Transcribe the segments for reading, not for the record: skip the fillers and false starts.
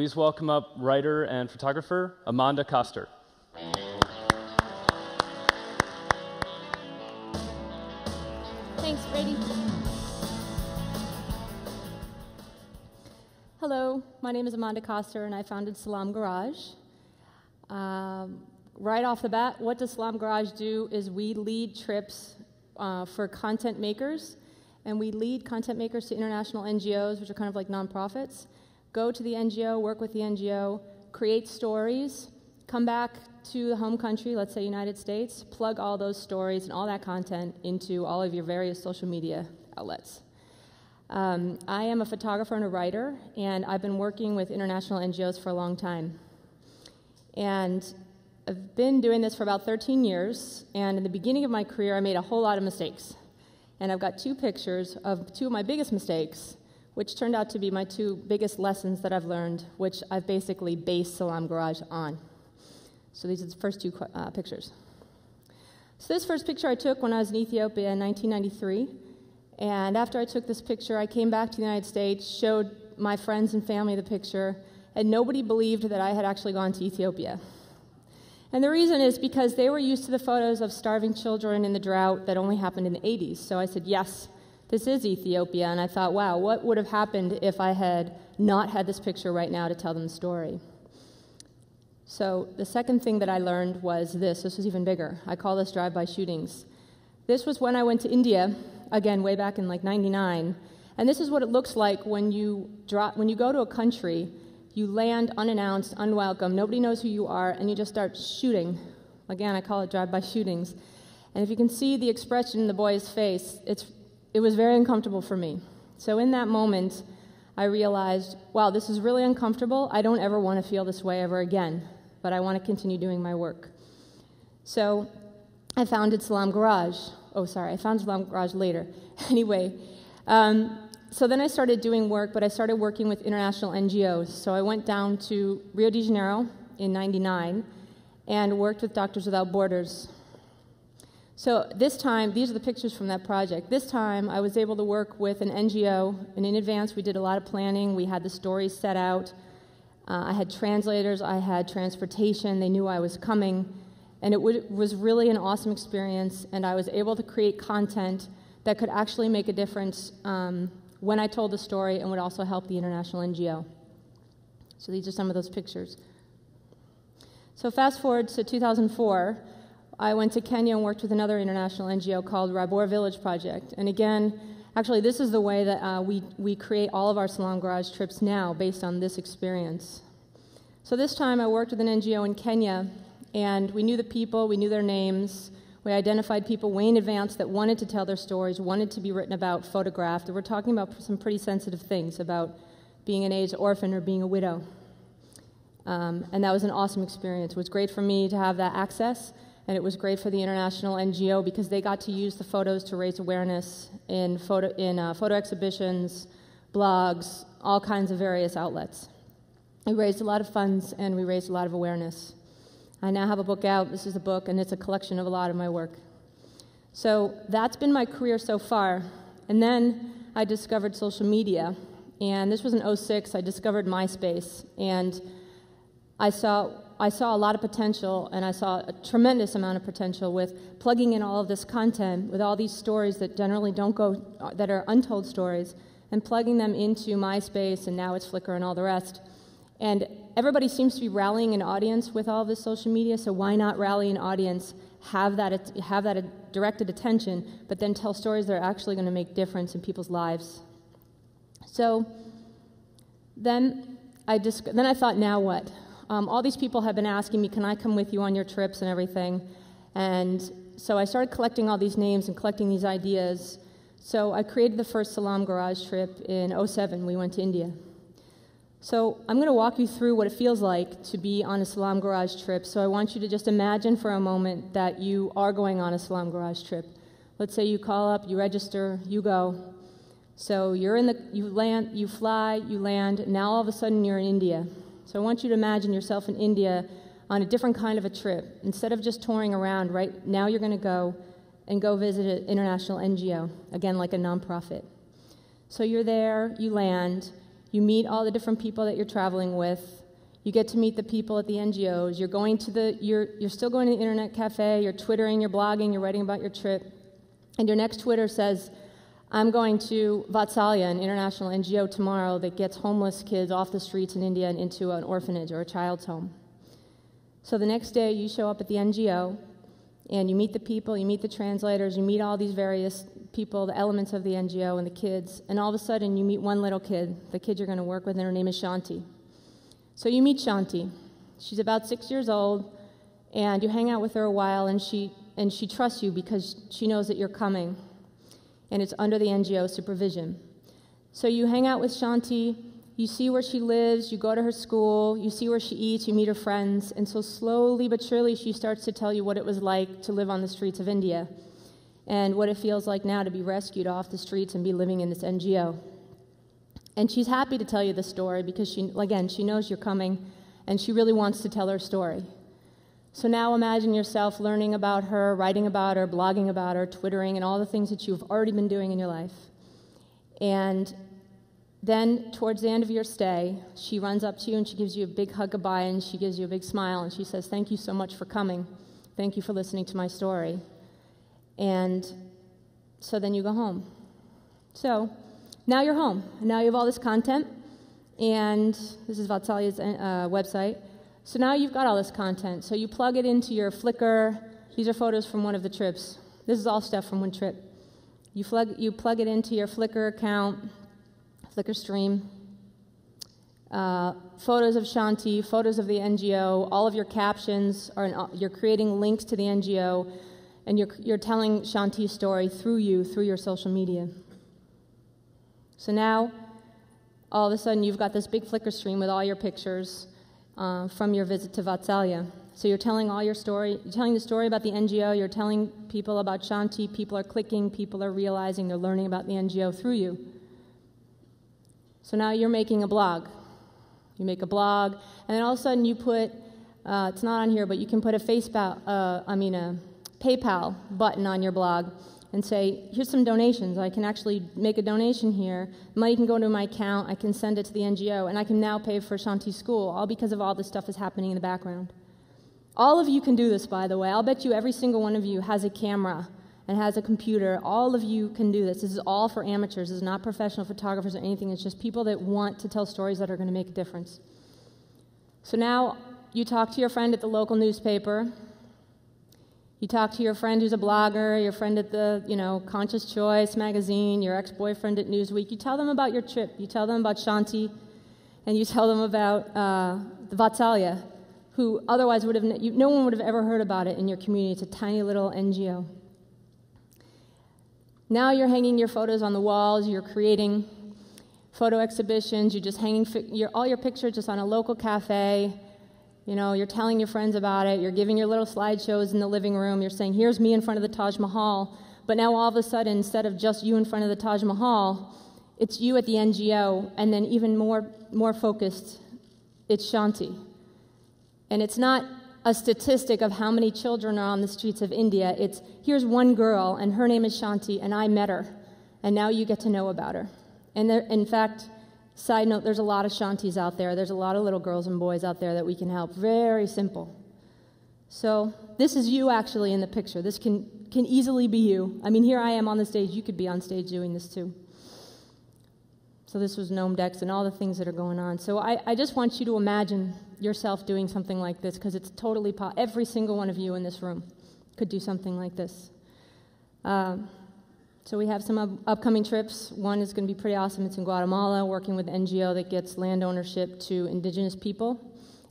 please welcome up writer and photographer Amanda Koster. Thanks, Brady. Hello, my name is Amanda Koster, and I founded SalaamGarage. Right off the bat, what does SalaamGarage do is we lead trips for content makers, and we lead content makers to international NGOs, which are kind of like nonprofits. Go to the NGO, work with the NGO, create stories, come back to the home country, let's say United States, plug all those stories and all that content into all of your various social media outlets. I am a photographer and a writer, and I've been working with international NGOs for a long time. And I've been doing this for about 13 years, and in the beginning of my career, I made a whole lot of mistakes. And I've got two pictures of two of my biggest mistakes, which turned out to be my two biggest lessons that I've learned, which I've basically based SalaamGarage on. So these are the first two pictures. So this first picture I took when I was in Ethiopia in 1993, and after I took this picture, I came back to the United States, showed my friends and family the picture, and nobody believed that I had actually gone to Ethiopia. And the reason is because they were used to the photos of starving children in the drought that only happened in the 80s. So I said, yes, this is Ethiopia, and I thought, wow, what would have happened if I had not had this picture right now to tell them the story? So the second thing that I learned was this. This was even bigger. I call this drive-by shootings. This was when I went to India, again, way back in like 99, and this is what it looks like when you go to a country, you land unannounced, unwelcome, nobody knows who you are, and you just start shooting. Again, I call it drive-by shootings. And if you can see the expression in the boy's face, it was very uncomfortable for me. So in that moment, I realized, wow, this is really uncomfortable. I don't ever want to feel this way ever again, but I want to continue doing my work. So I founded SalaamGarage. Oh, sorry, I founded SalaamGarage later. Anyway, so then I started doing work, but I started working with international NGOs. So I went down to Rio de Janeiro in '99 and worked with Doctors Without Borders. So this time, these are the pictures from that project. This time, I was able to work with an NGO, and in advance, we did a lot of planning. We had the stories set out. I had translators. I had transportation. They knew I was coming. And it was really an awesome experience, and I was able to create content that could actually make a difference when I told the story and would also help the international NGO. So these are some of those pictures. So fast forward to 2004, I went to Kenya and worked with another international NGO called Rabor Village Project. And again, actually this is the way that we create all of our SalaamGarage trips now based on this experience. So this time I worked with an NGO in Kenya, and we knew the people, we knew their names. We identified people way in advance that wanted to tell their stories, wanted to be written about, photographed. And we're talking about some pretty sensitive things about being an AIDS orphan or being a widow. And that was an awesome experience. It was great for me to have that access, and it was great for the international NGO because they got to use the photos to raise awareness in photo exhibitions, blogs, all kinds of various outlets. We raised a lot of funds, and we raised a lot of awareness. I now have a book out. This is a book, and it's a collection of a lot of my work. So that's been my career so far. And then I discovered social media, and this was in '06. I discovered MySpace, and I saw a lot of potential, and I saw a tremendous amount of potential with plugging in all of this content, with all these stories that generally don't go, that are untold stories, and plugging them into MySpace, and now it's Flickr and all the rest. And everybody seems to be rallying an audience with all of this social media, so why not rally an audience, have that directed attention, but then tell stories that are actually going to make difference in people's lives. So then I thought, now what? All these people have been asking me, can I come with you on your trips and everything? And so I started collecting all these names and collecting these ideas. So I created the first SalaamGarage trip in '07. We went to India. So I'm going to walk you through what it feels like to be on a SalaamGarage trip. So I want you to just imagine for a moment that you are going on a SalaamGarage trip. Let's say you call up, you register, you go. So you land, you fly, you land, now all of a sudden you're in India. So I want you to imagine yourself in India on a different kind of a trip. Instead of just touring around, right now you're going to go visit an international NGO, again like a nonprofit. So you're there, you land, You meet all the different people that you're traveling with. You get to meet the people at the NGOs. You're still going to the internet cafe. You're twittering, you're blogging, you're writing about your trip. And your next Twitter says, I'm going to Vatsalya, an international NGO, tomorrow that gets homeless kids off the streets in India and into an orphanage or a child's home. So the next day, you show up at the NGO, and you meet the people, you meet the translators, you meet all these various people, the elements of the NGO and the kids, and all of a sudden, you meet one little kid, the kid you're going to work with, and her name is Shanti. So you meet Shanti. She's about 6 years old, and you hang out with her a while, and she trusts you because she knows that you're coming, and it's under the NGO supervision. So you hang out with Shanti, you see where she lives, you go to her school, you see where she eats, you meet her friends, and so slowly but surely she starts to tell you what it was like to live on the streets of India and what it feels like now to be rescued off the streets and be living in this NGO. And she's happy to tell you the story because, she knows you're coming, and she really wants to tell her story. So now imagine yourself learning about her, writing about her, blogging about her, twittering, and all the things that you've already been doing in your life. And then, towards the end of your stay, she runs up to you and she gives you a big hug goodbye, and she gives you a big smile, and she says, thank you so much for coming. Thank you for listening to my story. And so then you go home. So now you're home. Now you have all this content, and this is Vatsalya's website. So now you've got all this content. So you plug it into your Flickr. These are photos from one of the trips. This is all stuff from one trip. You plug it into your Flickr account, Flickr stream. Photos of Shanti, photos of the NGO. All of your captions you're creating links to the NGO, and you're telling Shanti's story through your social media. So now, all of a sudden, you've got this big Flickr stream with all your pictures from your visit to Vatsalya. So you're telling all your story. You're telling the story about the NGO. You're telling people about Shanti. People are clicking. People are realizing they're learning about the NGO through you. So now you're making a blog. You make a blog, and then all of a sudden you put, it's not on here, but you can put a PayPal button on your blog and say, here's some donations. I can actually make a donation here. Money can go into my account. I can send it to the NGO, and I can now pay for Shanti's school, all because of all this stuff is happening in the background. All of you can do this, by the way. I'll bet you every single one of you has a camera and has a computer. All of you can do this. This is all for amateurs. This is not professional photographers or anything. It's just people that want to tell stories that are going to make a difference. So now you talk to your friend at the local newspaper. You talk to your friend who's a blogger, your friend at the, Conscious Choice magazine, your ex-boyfriend at Newsweek. You tell them about your trip. You tell them about Shanti, and you tell them about the Vatsalya, who otherwise no one would have ever heard about it in your community. It's a tiny little NGO. Now you're hanging your photos on the walls. You're creating photo exhibitions. You're just hanging all your pictures just on a local cafe. You're telling your friends about it. You're giving your little slideshows in the living room. You're saying, here's me in front of the Taj Mahal. But now all of a sudden, instead of just you in front of the Taj Mahal, it's you at the NGO, and then even more focused, it's Shanti. And it's not a statistic of how many children are on the streets of India. It's, here's one girl, and her name is Shanti, and I met her. And now you get to know about her. And in fact, side note, there's a lot of Shantis out there. There's a lot of little girls and boys out there that we can help. Very simple. So this is you actually in the picture. This can easily be you. I mean, here I am on the stage. You could be on stage doing this too. So this was Gnome Decks and all the things that are going on. So I just want you to imagine yourself doing something like this, because it's totally possible. Every single one of you in this room could do something like this. So we have some upcoming trips. One is going to be pretty awesome. It's in Guatemala, working with an NGO that gets land ownership to indigenous people.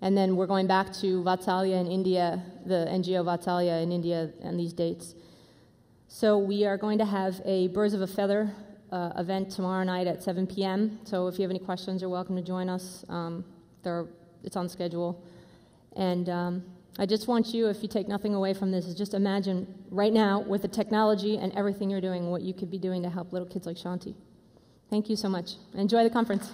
And then we're going back to Vatsalya in India, the NGO Vatsalya in India, on these dates. So we are going to have a Birds of a Feather event tomorrow night at 7 p.m. So if you have any questions, you're welcome to join us. It's on schedule. And I just want you, if you take nothing away from this, is just imagine right now, with the technology and everything you're doing, what you could be doing to help little kids like Shanti. Thank you so much. Enjoy the conference.